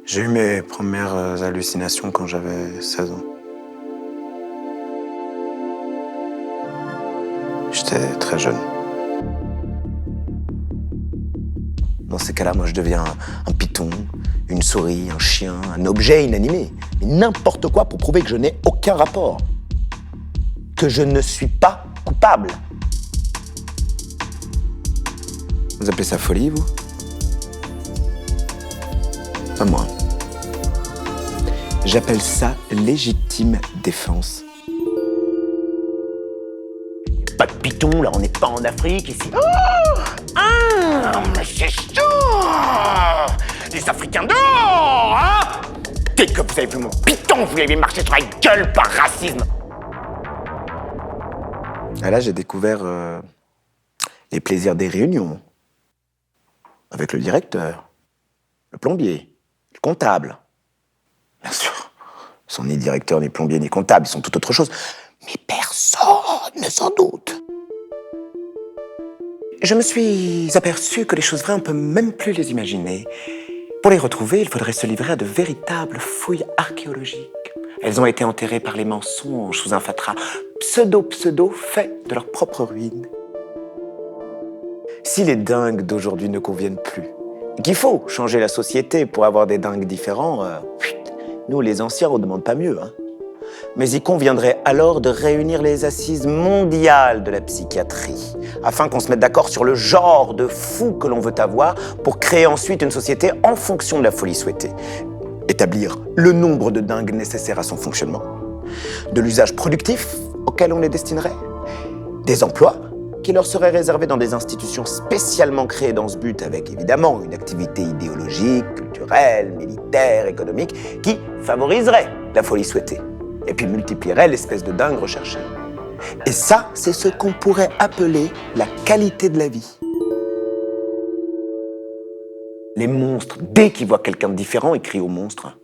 J'ai eu mes premières hallucinations quand j'avais 16 ans. J'étais très jeune. Dans ces cas-là, moi, je deviens un python, une souris, un chien, un objet inanimé. Mais n'importe quoi pour prouver que je n'ai aucun rapport. Que je ne suis pas coupable. Vous appelez ça folie, vous? Pas moi. J'appelle ça légitime défense. Pas de python, là, on n'est pas en Afrique, ici. Oh, mais c'est chaud. Les Africains dehors, hein. Dès que vous avez vu mon python, vous l'avez marché sur la gueule par racisme. Et là, j'ai découvert les plaisirs des réunions. Avec le directeur, le plombier, le comptable. Bien sûr, ils sont ni directeurs, ni plombiers, ni comptables, ils sont tout autre chose. Mais personne ne s'en doute. Je me suis aperçu que les choses vraies, on peut même plus les imaginer. Pour les retrouver, il faudrait se livrer à de véritables fouilles archéologiques. Elles ont été enterrées par les mensonges sous un fatras pseudo fait de leur propre ruine. Si les dingues d'aujourd'hui ne conviennent plus, et qu'il faut changer la société pour avoir des dingues différents, nous, les anciens, on ne demande pas mieux. Hein. Mais il conviendrait alors de réunir les assises mondiales de la psychiatrie, afin qu'on se mette d'accord sur le genre de fou que l'on veut avoir pour créer ensuite une société en fonction de la folie souhaitée. Établir le nombre de dingues nécessaires à son fonctionnement, de l'usage productif auquel on les destinerait, des emplois qui leur seraient réservés dans des institutions spécialement créées dans ce but, avec évidemment une activité idéologique, culturelle, militaire, économique, qui favoriserait la folie souhaitée, et puis multiplierait l'espèce de dingue recherchée. Et ça, c'est ce qu'on pourrait appeler la qualité de la vie. Les monstres, dès qu'ils voient quelqu'un de différent, ils crient au monstre.